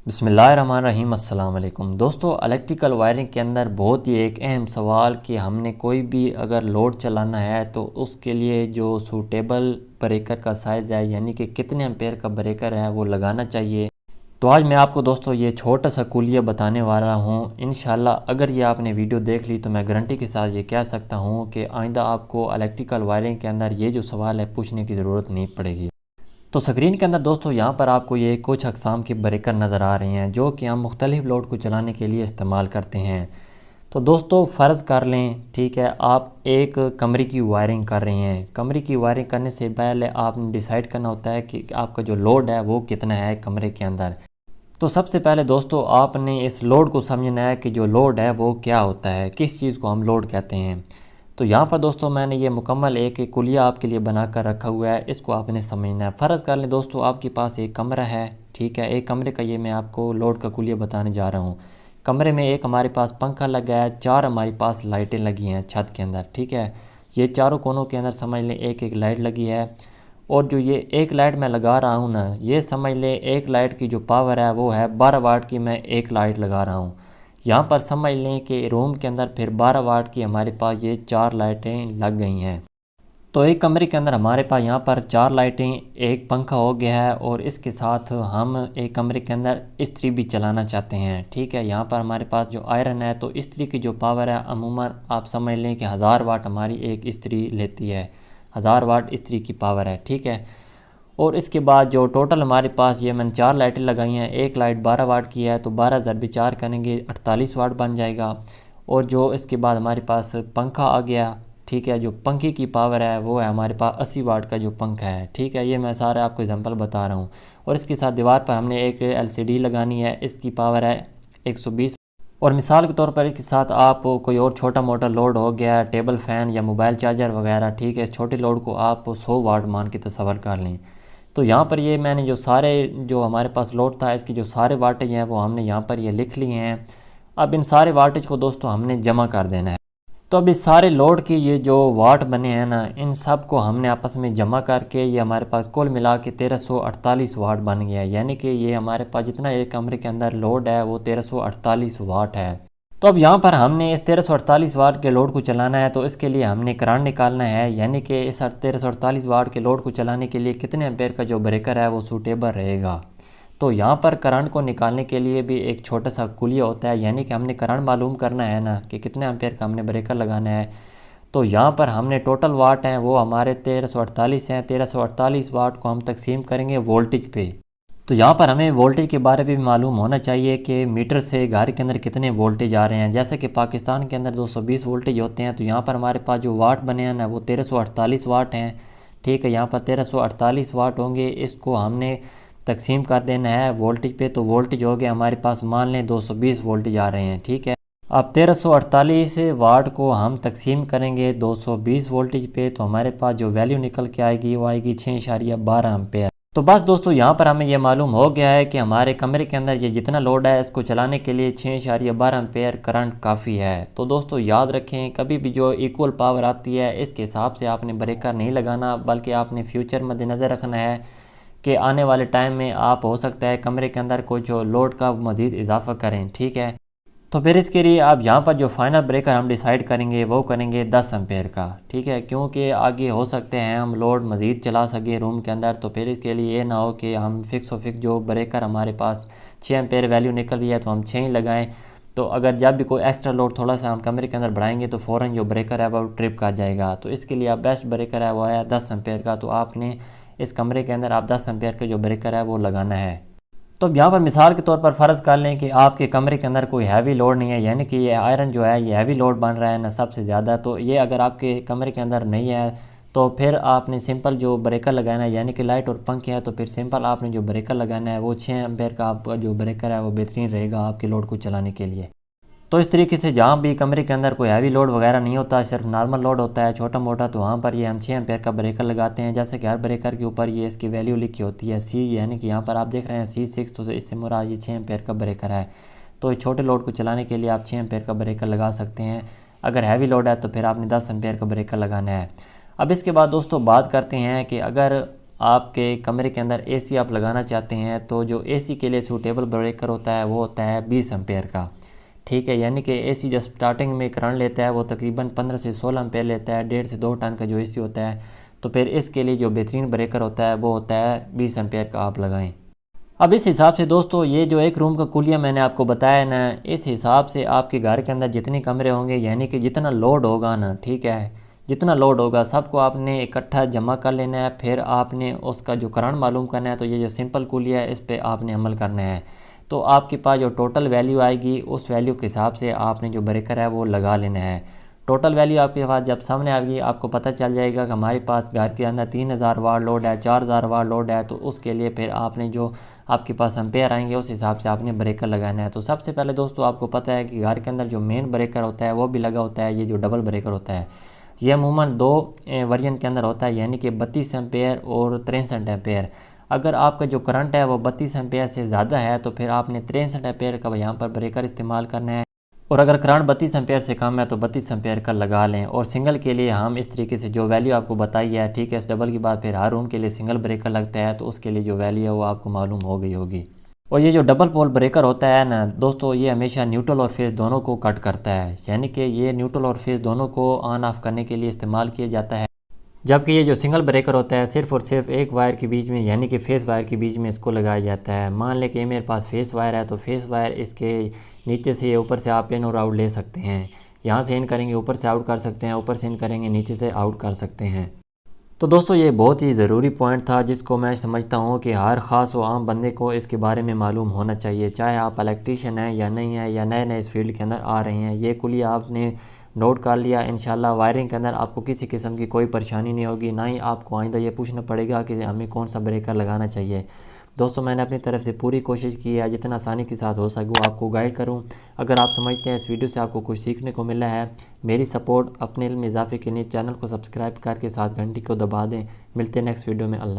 बिस्मिल्लाहिर्रहमानिर्रहीम अस्सलाम वालेकुम दोस्तों, इलेक्ट्रिकल वायरिंग के अंदर बहुत ही एक अहम सवाल कि हमने कोई भी अगर लोड चलाना है तो उसके लिए जो सूटेबल ब्रेकर का साइज़ है, यानी कि कितने एम्पेयर का ब्रेकर है वो लगाना चाहिए। तो आज मैं आपको दोस्तों ये छोटा सा कुलिया बताने वाला हूँ। इंशाल्लाह अगर ये आपने वीडियो देख ली तो मैं गारंटी के साथ ये कह सकता हूँ कि आइंदा आपको इलेक्ट्रिकल वायरिंग के अंदर ये जो सवाल है पूछने की ज़रूरत नहीं पड़ेगी। तो स्क्रीन के अंदर दोस्तों यहाँ पर आपको ये कुछ अक़साम के ब्रेकर नज़र आ रहे हैं जो कि हम मुख्तलिफ़ लोड को चलाने के लिए इस्तेमाल करते हैं। तो दोस्तों फ़र्ज़ कर लें, ठीक है, आप एक कमरे की वायरिंग कर रहे हैं। कमरे की वायरिंग करने से पहले आपने डिसाइड करना होता है कि आपका जो लोड है वो कितना है कमरे के अंदर। तो सबसे पहले दोस्तों आपने इस लोड को समझना है कि जो लोड है वो क्या होता है, किस चीज़ को हम लोड कहते हैं। तो यहाँ पर दोस्तों मैंने ये मुकम्मल एक कुलिया आपके लिए बना कर रखा हुआ है, इसको आपने समझना है। फ़र्ज़ कर लें दोस्तों आपके पास एक कमरा है, ठीक है, एक कमरे का ये मैं आपको लोड का कुलिया बताने जा रहा हूँ। कमरे में एक हमारे पास पंखा लगा है, 4 हमारे पास लाइटें लगी हैं छत के अंदर, ठीक है। ये चारों कोनों के अंदर समझ लें एक एक लाइट लगी है। और जो ये एक लाइट मैं लगा रहा हूँ ना, ये समझ लें एक लाइट की जो पावर है वो है 12 वाट की, मैं एक लाइट लगा रहा हूँ। यहाँ पर समझ लें कि रूम के अंदर फिर 12 वाट की हमारे पास ये 4 लाइटें लग गई हैं। तो एक कमरे के अंदर हमारे पास यहाँ पर 4 लाइटें, एक पंखा हो गया है और इसके साथ हम एक कमरे के अंदर इस्त्री भी चलाना चाहते हैं, ठीक है। यहाँ पर हमारे पास जो आयरन है, तो इस्त्री की जो पावर है अमूमन आप समझ लें कि 1000 वाट हमारी एक इस्त्री लेती है, 1000 वाट इस्त्री की पावर है, ठीक है। और इसके बाद जो टोटल हमारे पास ये मैंने 4 लाइटें लगाई हैं, एक लाइट 12 वाट की है तो 12 ज़रबी 4 करेंगे 48 वाट बन जाएगा। और जो इसके बाद हमारे पास पंखा आ गया, ठीक है, जो पंखे की पावर है वो है हमारे पास 80 वाट का जो पंखा है, ठीक है। ये मैं सारे आपको एग्जांपल बता रहा हूँ। और इसके साथ दीवार पर हमने एक LCD लगानी है, इसकी पावर है 120। और मिसाल के तौर पर इसके साथ आप कोई और छोटा मोटा लोड हो गया, टेबल फ़ैन या मोबाइल चार्जर वगैरह, ठीक है, इस छोटे लोड को आप 100 वाट मान के तसव्वुर कर लें। तो यहाँ पर ये मैंने जो हमारे पास लोड था इसकी जो सारे वाटेज हैं वो हमने यहाँ पर ये लिख लिए हैं। अब इन सारे वाटेज को दोस्तों हमने जमा कर देना है। तो अब इस सारे लोड की ये जो वाट बने हैं ना, इन सब को हमने आपस में जमा करके ये हमारे पास कुल मिला के 1348 वाट बन गया है। यानी कि ये हमारे पास जितना एक कमरे के अंदर लोड है वो 1348 वाट है। तो अब यहाँ पर हमने इस 1348 वाट के लोड को चलाना है, तो इसके लिए हमने करंट निकालना है। यानी कि इस 1348 वाट के लोड को चलाने के लिए कितने एम्पेयर का जो ब्रेकर है वो सूटेबल रहेगा। तो यहाँ पर करंट को निकालने के लिए भी एक छोटा सा कुलिया होता है, यानी कि हमने करंट मालूम करना है ना कि कितने एम्पेयर का हमने ब्रेकर लगाना है। तो यहाँ पर हमने टोटल वाट हैं वो हमारे 1348 हैं, 1348 वाट को हम तकसीम करेंगे वोल्टेज पे। तो यहाँ पर हमें वोल्टेज के बारे में भी मालूम होना चाहिए कि मीटर से घर के अंदर कितने वोल्टेज आ रहे हैं। जैसे कि पाकिस्तान के अंदर 220 वोल्टेज होते हैं, तो यहाँ पर हमारे पास जो वाट बने हैं ना वो 1348 वाट हैं, ठीक है। यहाँ पर 1348 वाट होंगे, इसको हमने तकसीम कर देना है वोल्टेज पे। तो वोल्टेज हो गया हमारे पास, मान लें 220 वोल्टेज आ रहे हैं, ठीक है। अब 1348 वाट को हम तकसीम करेंगे 220 वोल्टेज पे, तो हमारे पास जो वैल्यू निकल के आएगी वो आएगी 6.12 एम्पेयर। तो बस दोस्तों यहाँ पर हमें यह मालूम हो गया है कि हमारे कमरे के अंदर ये जितना लोड है इसको चलाने के लिए 6.12 एम्पेयर करंट काफ़ी है। तो दोस्तों याद रखें, कभी भी जो इक्वल पावर आती है इसके हिसाब से आपने ब्रेकर नहीं लगाना, बल्कि आपने फ्यूचर मद्देनज़र रखना है कि आने वाले टाइम में आप हो सकता है कमरे के अंदर कोई जो लोड का मज़ीद इजाफा करें, ठीक है। तो फिर इसके लिए आप यहाँ पर जो फाइनल ब्रेकर हम डिसाइड करेंगे वो करेंगे 10 एम्पेयर का, ठीक है, क्योंकि आगे हो सकते हैं हम लोड मज़ीद चला सके रूम के अंदर। तो फिर इसके लिए ये ना हो कि हम फिक्स जो ब्रेकर हमारे पास 6 एम्पेयर वैल्यू निकल रही है तो हम 6 ही लगाएं। तो अगर जब भी कोई एक्स्ट्रा लोड थोड़ा सा हम कमरे के अंदर बढ़ाएंगे तो फ़ौरन जो ब्रेकर है वो ट्रिप कर जाएगा। तो इसके लिए आप बेस्ट ब्रेकर है वो है 10 एम्पेयर का। तो आपने इस कमरे के अंदर आप 10 एम्पेयर का जो ब्रेकर है वो लगाना है। तो अब यहाँ पर मिसाल के तौर पर फ़र्ज़ कर लें कि आपके कमरे के अंदर कोई हैवी लोड नहीं है, यानी कि ये आयरन जो है ये हैवी लोड बन रहा है ना सबसे ज़्यादा। तो ये अगर आपके कमरे के अंदर नहीं है तो फिर आपने सिंपल जो ब्रेकर लगाना है, यानी कि लाइट और पंखे हैं, तो फिर सिंपल आपने जो ब्रेकर लगाना है वो 6 एम्पेयर का आपका जो ब्रेकर है वो बेहतरीन रहेगा आपके लोड को चलाने के लिए। तो इस तरीके से जहाँ भी कमरे के अंदर कोई हैवी लोड वगैरह नहीं होता, सिर्फ नॉर्मल लोड होता है छोटा मोटा, तो वहाँ पर ये हम 6 एम्पेयर का ब्रेकर लगाते हैं। जैसे कि हर ब्रेकर के ऊपर ये इसकी वैल्यू लिखी होती है C, यानी कि यहाँ पर आप देख रहे हैं C6, तो इससे मुराद ये 6 एम्पेयर का ब्रेकर है। तो इस छोटे लोड को चलाने के लिए आप 6 एम्पेयर का ब्रेकर लगा सकते हैं। अगर हैवी लोड है तो फिर आपने 10 एम्पेयर का ब्रेकर लगाना है। अब इसके बाद दोस्तों बात करते हैं कि अगर आपके कमरे के अंदर एसी आप लगाना चाहते हैं तो जो एसी के लिए सूटेबल ब्रेकर होता है वो होता है 20 एम्पेयर का। ठीक है, यानी कि एसी जो स्टार्टिंग में करंट लेता है वो तकरीबन 15 से 16 एम्पेयर लेता है, 1.5 से 2 टन का जो एसी होता है। तो फिर इसके लिए जो बेहतरीन ब्रेकर होता है वो होता है 20 एम्पेयर का आप लगाएं। अब इस हिसाब से दोस्तों ये जो एक रूम का कुलिया मैंने आपको बताया ना, इस हिसाब से आपके घर के अंदर जितने कमरे होंगे यानी कि जितना लोड होगा ना, ठीक है, जितना लोड होगा सबको आपने इकट्ठा जमा कर लेना है। फिर आपने उसका जो करंट मालूम करना है, तो ये जो सिंपल कुलिया है इस पर आपने अमल करना है। तो आपके पास जो टोटल वैल्यू आएगी उस वैल्यू के हिसाब से आपने जो ब्रेकर है वो लगा लेना है। टोटल वैल्यू आपके पास जब सामने आएगी आपको पता चल जाएगा कि हमारे पास घर के अंदर 3000 वाट लोड है, 4000 वाट लोड है। तो उसके लिए फिर आपने जो आपके पास एम्पेयर आएंगे उस हिसाब से आपने ब्रेकर लगाना है। तो सबसे पहले दोस्तों आपको पता है कि घर के अंदर जो मेन ब्रेकर होता है वो भी लगा होता है, ये जो डबल ब्रेकर होता है ये अमूमन 2 वर्जन के अंदर होता है, यानी कि 32 एम्पेयर और 63 एम्पेयर। अगर आपका जो करंट है वो 32 एम्पेयर से ज़्यादा है तो फिर आपने 63 एम्पेयर का यहाँ पर ब्रेकर इस्तेमाल करना है, और अगर करंट 32 एम्पेयर से कम है तो 32 एम्पेयर का लगा लें। और सिंगल के लिए हम इस तरीके से जो वैल्यू आपको बताई है, ठीक है, इस डबल के बाद फिर हर रूम के लिए सिंगल ब्रेकर लगता है तो उसके लिए जो वैल्यू है वो आपको मालूम हो गई होगी। और ये जो डबल पोल ब्रेकर होता है ना दोस्तों, ये हमेशा न्यूट्रल और फेस दोनों को कट करता है, यानी कि ये न्यूट्रल और फेस दोनों को ऑन ऑफ करने के लिए इस्तेमाल किया जाता है। जबकि ये जो सिंगल ब्रेकर होता है सिर्फ और सिर्फ एक वायर के बीच में, यानी कि फेस वायर के बीच में इसको लगाया जाता है। मान लें कि मेरे पास फेस वायर है तो फेस वायर इसके नीचे से ऊपर से आप इन और आउट ले सकते हैं। यहाँ से इन करेंगे ऊपर से आउट कर सकते हैं, ऊपर से इन करेंगे नीचे से आउट कर सकते हैं। तो दोस्तों ये बहुत ही ज़रूरी पॉइंट था जिसको मैं समझता हूँ कि हर ख़ास व आम बंदे को इसके बारे में मालूम होना चाहिए, चाहे आप इलेक्ट्रीशियन हैं या नहीं है, या नए नए इस फील्ड के अंदर आ रहे हैं। ये कुलिया आपने नोट कर लिया, इंशाल्लाह वायरिंग के अंदर आपको किसी किस्म की कोई परेशानी नहीं होगी, ना ही आपको आइंदा ये पूछना पड़ेगा कि हमें कौन सा ब्रेकर लगाना चाहिए। दोस्तों मैंने अपनी तरफ से पूरी कोशिश की है जितना आसानी के साथ हो सकूँ आपको गाइड करूँ। अगर आप समझते हैं इस वीडियो से आपको कुछ सीखने को मिला है, मेरी सपोर्ट अपने इल्म इजाफे के लिए चैनल को सब्सक्राइब करके साथ घंटी को दबा दें। मिलते हैं नेक्स्ट वीडियो में। अल्लाह।